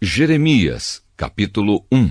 Jeremias, capítulo 1.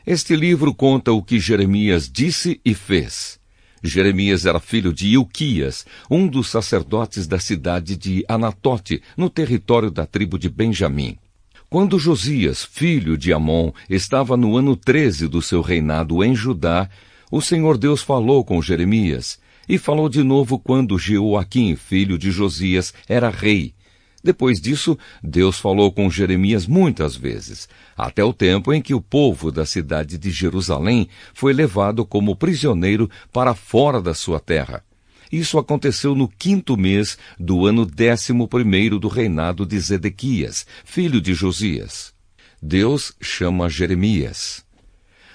Este livro conta o que Jeremias disse e fez. Jeremias era filho de Ilquias, um dos sacerdotes da cidade de Anatote, no território da tribo de Benjamim. Quando Josias, filho de Amon, estava no ano 13 do seu reinado em Judá, o Senhor Deus falou com Jeremias, e falou de novo quando Jeoaquim, filho de Josias, era rei. Depois disso, Deus falou com Jeremias muitas vezes, até o tempo em que o povo da cidade de Jerusalém foi levado como prisioneiro para fora da sua terra. Isso aconteceu no 5º mês do ano 11º do reinado de Zedequias, filho de Josias. Deus chama Jeremias.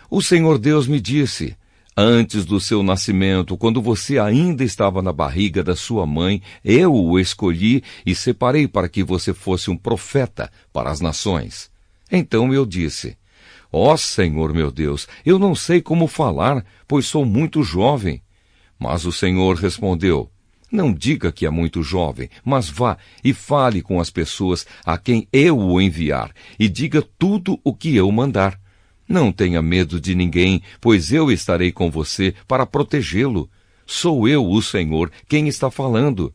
O Senhor Deus me disse: antes do seu nascimento, quando você ainda estava na barriga da sua mãe, eu o escolhi e separei para que você fosse um profeta para as nações. Então eu disse: ó Senhor meu Deus, eu não sei como falar, pois sou muito jovem. Mas o Senhor respondeu: não diga que é muito jovem, mas vá e fale com as pessoas a quem eu o enviar, e diga tudo o que eu mandar. Não tenha medo de ninguém, pois eu estarei com você para protegê-lo. Sou eu, o Senhor, quem está falando.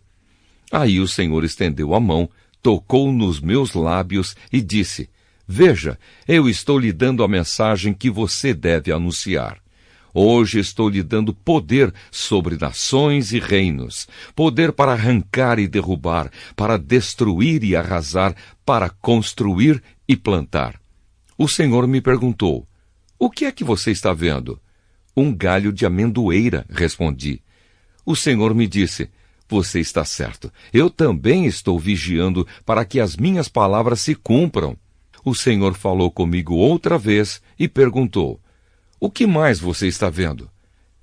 Aí o Senhor estendeu a mão, tocou nos meus lábios e disse: veja, eu estou lhe dando a mensagem que você deve anunciar. Hoje estou lhe dando poder sobre nações e reinos, poder para arrancar e derrubar, para destruir e arrasar, para construir e plantar. O Senhor me perguntou: o que é que você está vendo? Um galho de amendoeira, respondi. O Senhor me disse: você está certo, eu também estou vigiando para que as minhas palavras se cumpram. O Senhor falou comigo outra vez e perguntou: o que mais você está vendo?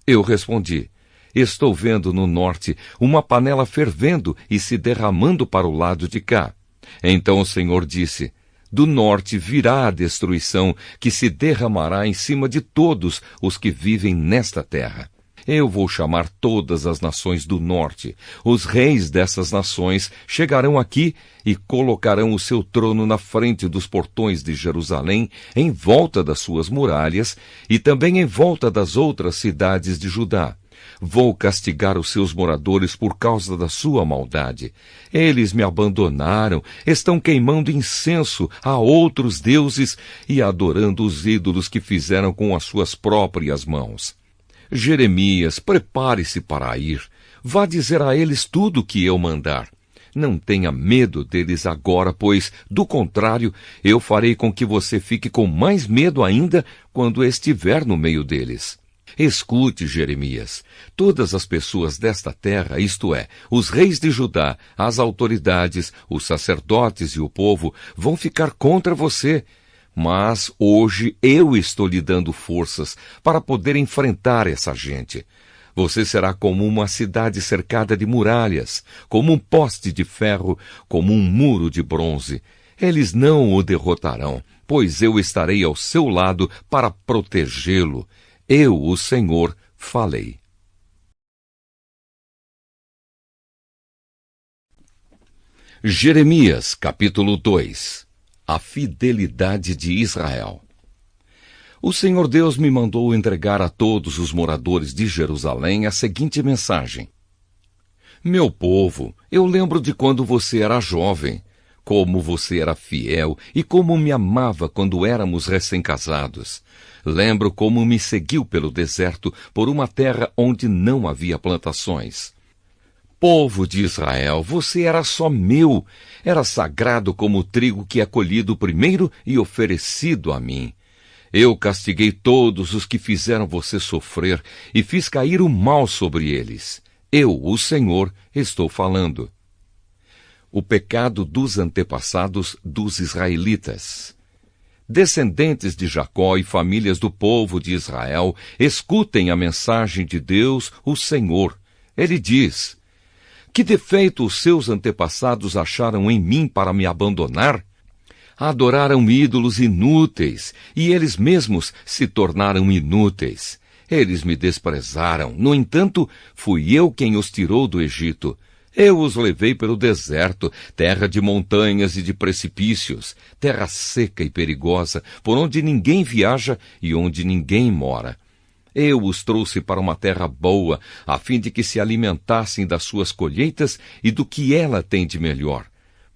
Eu respondi: estou vendo no norte uma panela fervendo e se derramando para o lado de cá. Então o Senhor disse: do norte virá a destruição que se derramará em cima de todos os que vivem nesta terra. Eu vou chamar todas as nações do norte. Os reis dessas nações chegarão aqui e colocarão o seu trono na frente dos portões de Jerusalém, em volta das suas muralhas e também em volta das outras cidades de Judá. Vou castigar os seus moradores por causa da sua maldade. Eles me abandonaram, estão queimando incenso a outros deuses e adorando os ídolos que fizeram com as suas próprias mãos. Jeremias, prepare-se para ir. Vá dizer a eles tudo o que eu mandar. Não tenha medo deles agora, pois, do contrário, eu farei com que você fique com mais medo ainda quando estiver no meio deles. Escute, Jeremias, todas as pessoas desta terra, isto é, os reis de Judá, as autoridades, os sacerdotes e o povo, vão ficar contra você. Mas hoje eu estou lhe dando forças para poder enfrentar essa gente. Você será como uma cidade cercada de muralhas, como um poste de ferro, como um muro de bronze. Eles não o derrotarão, pois eu estarei ao seu lado para protegê-lo. Eu, o Senhor, falei. Jeremias, capítulo 2. A fidelidade de Israel. O Senhor Deus me mandou entregar a todos os moradores de Jerusalém a seguinte mensagem: meu povo, eu lembro de quando você era jovem, como você era fiel e como me amava quando éramos recém-casados. Lembro como me seguiu pelo deserto por uma terra onde não havia plantações. Povo de Israel, você era só meu, era sagrado como o trigo que é colhido primeiro e oferecido a mim. Eu castiguei todos os que fizeram você sofrer e fiz cair o mal sobre eles. Eu, o Senhor, estou falando. O pecado dos antepassados dos israelitas. Descendentes de Jacó e famílias do povo de Israel, escutem a mensagem de Deus, o Senhor. Ele diz: que defeito os seus antepassados acharam em mim para me abandonar? Adoraram ídolos inúteis, e eles mesmos se tornaram inúteis. Eles me desprezaram, no entanto, fui eu quem os tirou do Egito. Eu os levei pelo deserto, terra de montanhas e de precipícios, terra seca e perigosa, por onde ninguém viaja e onde ninguém mora. Eu os trouxe para uma terra boa, a fim de que se alimentassem das suas colheitas e do que ela tem de melhor.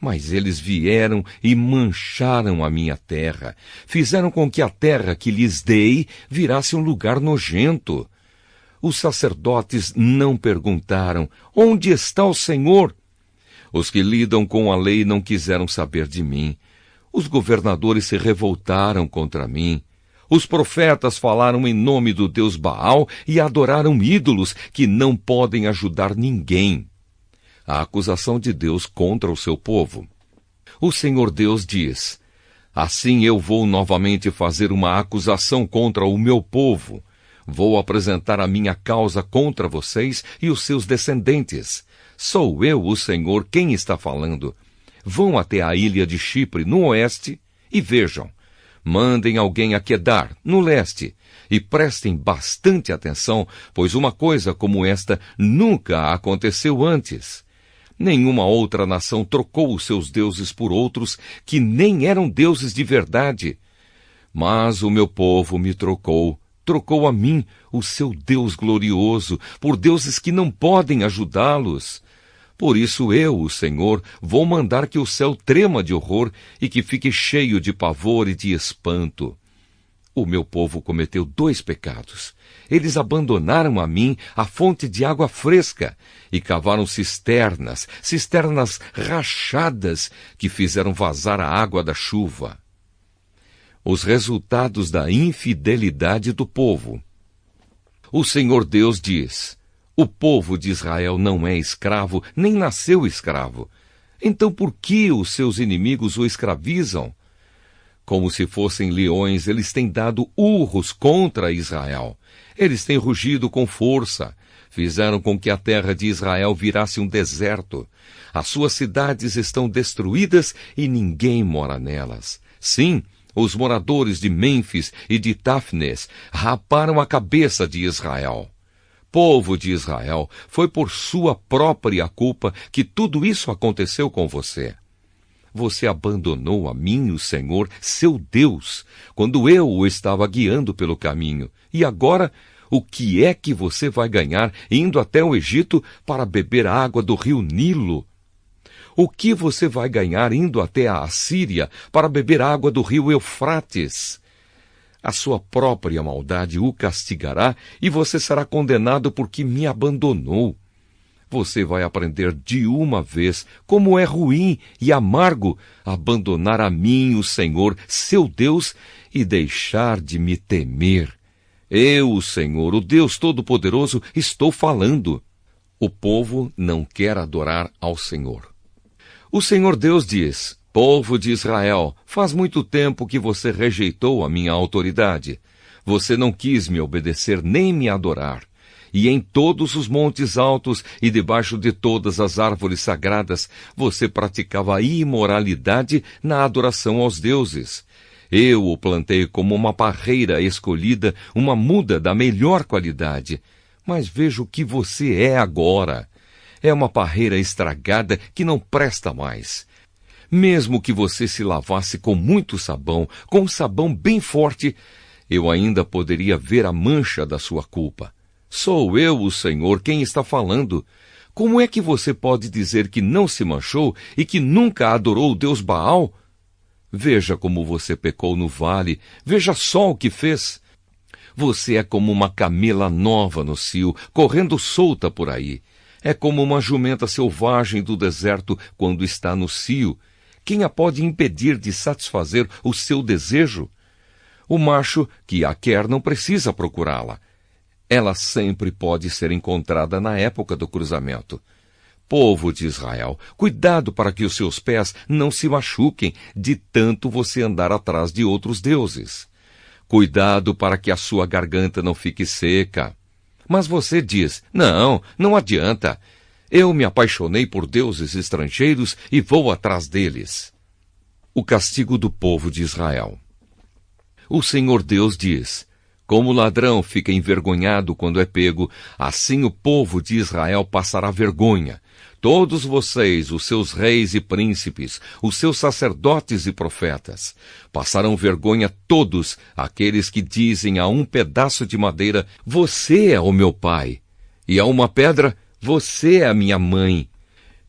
Mas eles vieram e mancharam a minha terra, fizeram com que a terra que lhes dei virasse um lugar nojento. Os sacerdotes não perguntaram: onde está o Senhor? Os que lidam com a lei não quiseram saber de mim. Os governadores se revoltaram contra mim. Os profetas falaram em nome do Deus Baal e adoraram ídolos que não podem ajudar ninguém. A acusação de Deus contra o seu povo. O Senhor Deus diz: assim eu vou novamente fazer uma acusação contra o meu povo. Vou apresentar a minha causa contra vocês e os seus descendentes. Sou eu, o Senhor, quem está falando. Vão até a ilha de Chipre, no oeste, e vejam. Mandem alguém a Quedar, no leste, e prestem bastante atenção, pois uma coisa como esta nunca aconteceu antes. Nenhuma outra nação trocou os seus deuses por outros que nem eram deuses de verdade. Mas o meu povo me trocou a mim, o seu Deus glorioso, por deuses que não podem ajudá-los. Por isso eu, o Senhor, vou mandar que o céu trema de horror e que fique cheio de pavor e de espanto. O meu povo cometeu 2 pecados. Eles abandonaram a mim a fonte de água fresca e cavaram cisternas rachadas que fizeram vazar a água da chuva. Os resultados da infidelidade do povo. O Senhor Deus diz: o povo de Israel não é escravo, nem nasceu escravo. Então por que os seus inimigos o escravizam? Como se fossem leões, eles têm dado urros contra Israel. Eles têm rugido com força. Fizeram com que a terra de Israel virasse um deserto. As suas cidades estão destruídas e ninguém mora nelas. Sim, os moradores de Mênfis e de Táfnis raparam a cabeça de Israel. Povo de Israel, foi por sua própria culpa que tudo isso aconteceu com você. Você abandonou a mim, o Senhor, seu Deus, quando eu o estava guiando pelo caminho. E agora, o que é que você vai ganhar indo até o Egito para beber a água do rio Nilo? O que você vai ganhar indo até a Assíria para beber água do rio Eufrates? A sua própria maldade o castigará e você será condenado porque me abandonou. Você vai aprender de uma vez como é ruim e amargo abandonar a mim, o Senhor, seu Deus, e deixar de me temer. Eu, o Senhor, o Deus Todo-Poderoso, estou falando. O povo não quer adorar ao Senhor. O Senhor Deus diz: povo de Israel, faz muito tempo que você rejeitou a minha autoridade. Você não quis me obedecer nem me adorar. E em todos os montes altos e debaixo de todas as árvores sagradas, você praticava a imoralidade na adoração aos deuses. Eu o plantei como uma parreira escolhida, uma muda da melhor qualidade. Mas veja o que você é agora. É uma parreira estragada que não presta mais. Mesmo que você se lavasse com muito sabão, com um sabão bem forte, eu ainda poderia ver a mancha da sua culpa. Sou eu, o Senhor, quem está falando. Como é que você pode dizer que não se manchou e que nunca adorou o Deus Baal? Veja como você pecou no vale, veja só o que fez. Você é como uma camela nova no cio, correndo solta por aí. É como uma jumenta selvagem do deserto quando está no cio. Quem a pode impedir de satisfazer o seu desejo? O macho que a quer não precisa procurá-la. Ela sempre pode ser encontrada na época do cruzamento. Povo de Israel, cuidado para que os seus pés não se machuquem de tanto você andar atrás de outros deuses. Cuidado para que a sua garganta não fique seca. Mas você diz: não adianta. Eu me apaixonei por deuses estrangeiros e vou atrás deles. O castigo do povo de Israel. O Senhor Deus diz: como o ladrão fica envergonhado quando é pego, assim o povo de Israel passará vergonha. todos vocês, os seus reis e príncipes, os seus sacerdotes e profetas. Passarão vergonha todos aqueles que dizem a um pedaço de madeira, você é o meu pai, e a uma pedra, você é a minha mãe.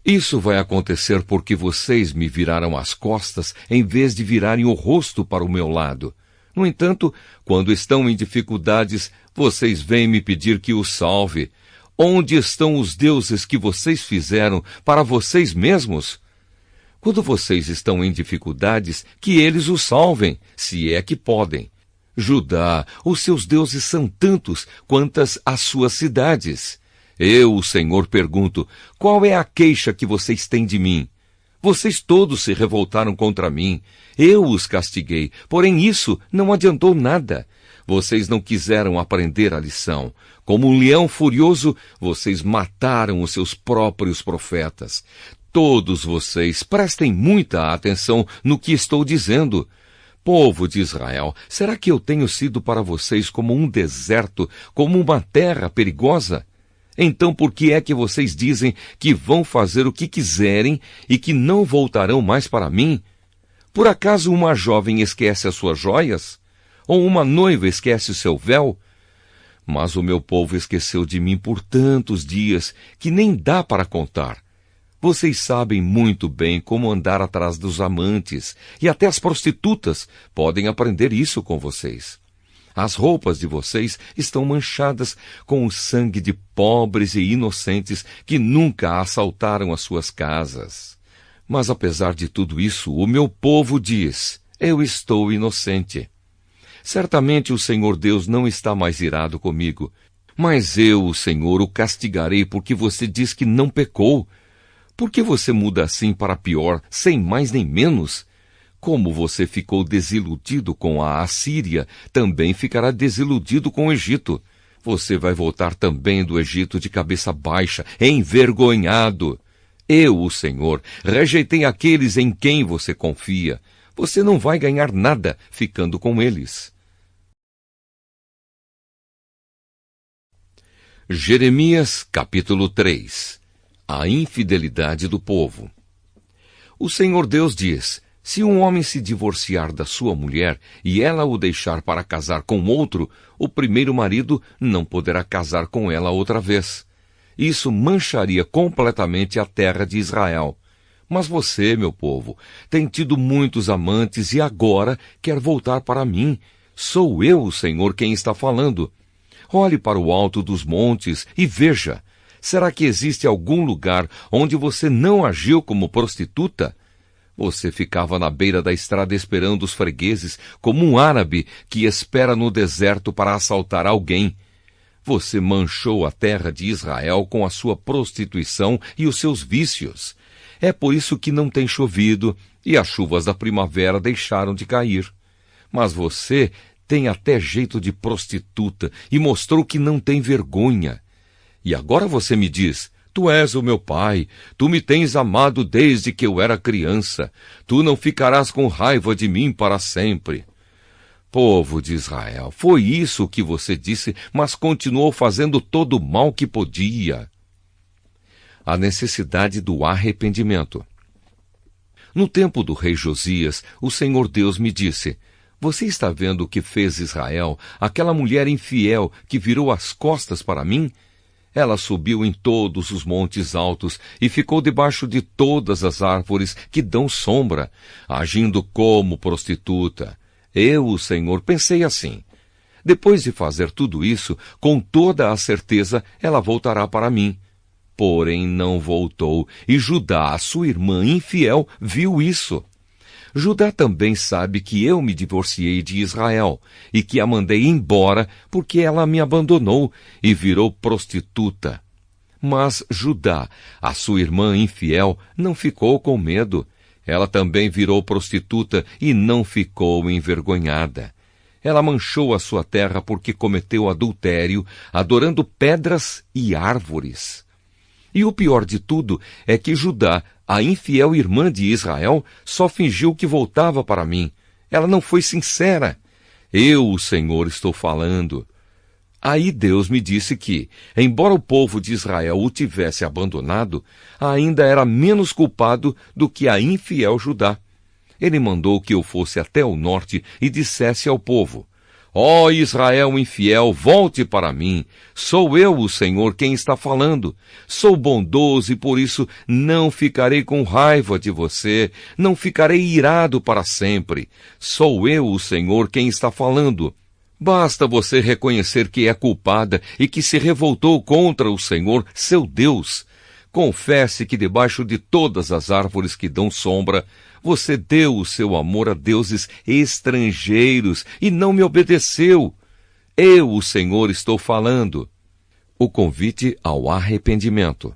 Isso vai acontecer porque vocês me viraram as costas em vez de virarem o rosto para o meu lado. No entanto, quando estão em dificuldades, vocês vêm me pedir que os salve. Onde estão os deuses que vocês fizeram para vocês mesmos? Quando vocês estão em dificuldades, que eles os salvem, se é que podem. Judá, os seus deuses são tantos quantas as suas cidades. Eu, o Senhor, pergunto, qual é a queixa que vocês têm de mim? Vocês todos se revoltaram contra mim. Eu os castiguei, porém isso não adiantou nada. Vocês não quiseram aprender a lição. Como um leão furioso, vocês mataram os seus próprios profetas. Todos vocês prestem muita atenção no que estou dizendo. Povo de Israel, será que eu tenho sido para vocês como um deserto, como uma terra perigosa? Então por que é que vocês dizem que vão fazer o que quiserem e que não voltarão mais para mim? Por acaso uma jovem esquece as suas joias? Ou uma noiva esquece o seu véu? Mas o meu povo esqueceu de mim por tantos dias que nem dá para contar. Vocês sabem muito bem como andar atrás dos amantes, e até as prostitutas podem aprender isso com vocês. As roupas de vocês estão manchadas com o sangue de pobres e inocentes que nunca assaltaram as suas casas. Mas apesar de tudo isso, o meu povo diz, eu estou inocente. Certamente o Senhor Deus não está mais irado comigo, mas eu, o Senhor, o castigarei porque você diz que não pecou. Por que você muda assim para pior, sem mais nem menos? Como você ficou desiludido com a Assíria, também ficará desiludido com o Egito. Você vai voltar também do Egito de cabeça baixa, envergonhado. Eu, o Senhor, rejeitei aqueles em quem você confia. Você não vai ganhar nada ficando com eles. Jeremias, capítulo 3. A infidelidade do povo. O Senhor Deus diz, se um homem se divorciar da sua mulher e ela o deixar para casar com outro, o primeiro marido não poderá casar com ela outra vez. Isso mancharia completamente a terra de Israel. Mas você, meu povo, tem tido muitos amantes e agora quer voltar para mim. Sou eu, o Senhor, quem está falando. Olhe para o alto dos montes e veja. Será que existe algum lugar onde você não agiu como prostituta? Você ficava na beira da estrada esperando os fregueses, como um árabe que espera no deserto para assaltar alguém. Você manchou a terra de Israel com a sua prostituição e os seus vícios. É por isso que não tem chovido e as chuvas da primavera deixaram de cair. Mas você tem até jeito de prostituta e mostrou que não tem vergonha. E agora você me diz, tu és o meu pai, tu me tens amado desde que eu era criança, tu não ficarás com raiva de mim para sempre. Povo de Israel, foi isso que você disse, mas continuou fazendo todo o mal que podia. A necessidade do arrependimento. No tempo do rei Josias, o Senhor Deus me disse, você está vendo o que fez Israel, aquela mulher infiel que virou as costas para mim? Ela subiu em todos os montes altos e ficou debaixo de todas as árvores que dão sombra, agindo como prostituta. Eu, o Senhor, pensei assim. Depois de fazer tudo isso, com toda a certeza, ela voltará para mim. Porém, não voltou, e Judá, a sua irmã infiel, viu isso. Judá também sabe que eu me divorciei de Israel e que a mandei embora porque ela me abandonou e virou prostituta. Mas Judá, a sua irmã infiel, não ficou com medo. Ela também virou prostituta e não ficou envergonhada. Ela manchou a sua terra porque cometeu adultério, adorando pedras e árvores. E o pior de tudo é que Judá, a infiel irmã de Israel, só fingiu que voltava para mim. Ela não foi sincera. Eu, o Senhor, estou falando. Aí Deus me disse que, embora o povo de Israel o tivesse abandonado, ainda era menos culpado do que a infiel Judá. Ele mandou que eu fosse até o norte e dissesse ao povo: Ó Israel infiel, volte para mim. Sou eu, o Senhor, quem está falando. Sou bondoso e por isso não ficarei com raiva de você, não ficarei irado para sempre. Sou eu, o Senhor, quem está falando. Basta você reconhecer que é culpada e que se revoltou contra o Senhor, seu Deus. Confesse que debaixo de todas as árvores que dão sombra, você deu o seu amor a deuses estrangeiros e não me obedeceu. Eu, o Senhor, estou falando. O convite ao arrependimento.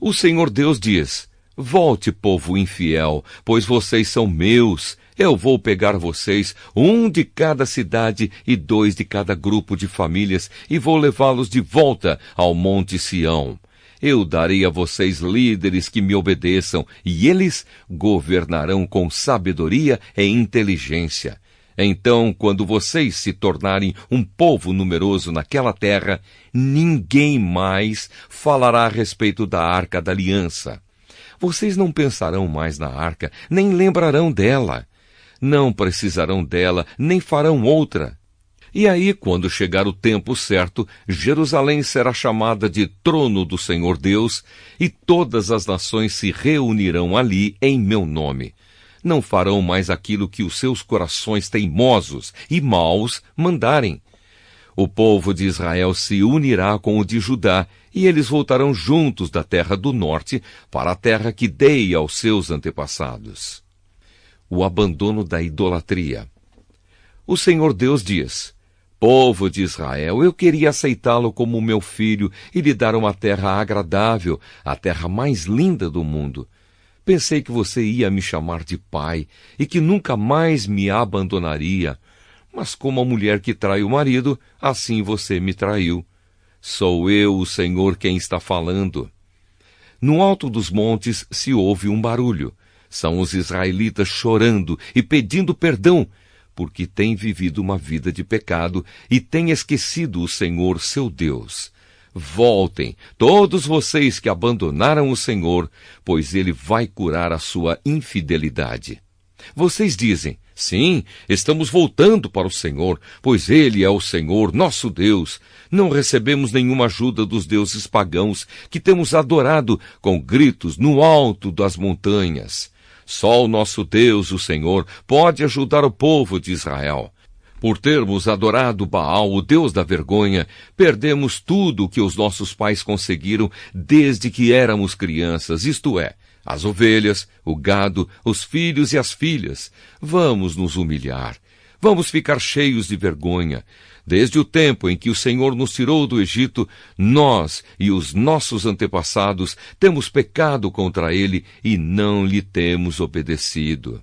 O Senhor Deus diz: Volte, povo infiel, pois vocês são meus. Eu vou pegar vocês, 1 de cada cidade e 2 de cada grupo de famílias, e vou levá-los de volta ao Monte Sião. Eu darei a vocês líderes que me obedeçam, e eles governarão com sabedoria e inteligência. Então, quando vocês se tornarem um povo numeroso naquela terra, ninguém mais falará a respeito da Arca da Aliança. Vocês não pensarão mais na arca, nem lembrarão dela. Não precisarão dela, nem farão outra. E aí, quando chegar o tempo certo, Jerusalém será chamada de trono do Senhor Deus, e todas as nações se reunirão ali em meu nome. Não farão mais aquilo que os seus corações teimosos e maus mandarem. O povo de Israel se unirá com o de Judá, e eles voltarão juntos da terra do norte para a terra que dei aos seus antepassados. O abandono da idolatria. O Senhor Deus diz: Povo de Israel, eu queria aceitá-lo como meu filho e lhe dar uma terra agradável, a terra mais linda do mundo. Pensei que você ia me chamar de pai e que nunca mais me abandonaria. Mas como a mulher que trai o marido, assim você me traiu. Sou eu, o Senhor, quem está falando. No alto dos montes se ouve um barulho. São os israelitas chorando e pedindo perdão, porque têm vivido uma vida de pecado e têm esquecido o Senhor, seu Deus. Voltem, todos vocês que abandonaram o Senhor, pois Ele vai curar a sua infidelidade. Vocês dizem: sim, estamos voltando para o Senhor, pois Ele é o Senhor, nosso Deus. Não recebemos nenhuma ajuda dos deuses pagãos que temos adorado com gritos no alto das montanhas. Só o nosso Deus, o Senhor, pode ajudar o povo de Israel. Por termos adorado Baal, o Deus da vergonha, perdemos tudo o que os nossos pais conseguiram desde que éramos crianças, isto é, as ovelhas, o gado, os filhos e as filhas. Vamos nos humilhar. Vamos ficar cheios de vergonha. Desde o tempo em que o Senhor nos tirou do Egito, nós e os nossos antepassados temos pecado contra Ele e não lhe temos obedecido.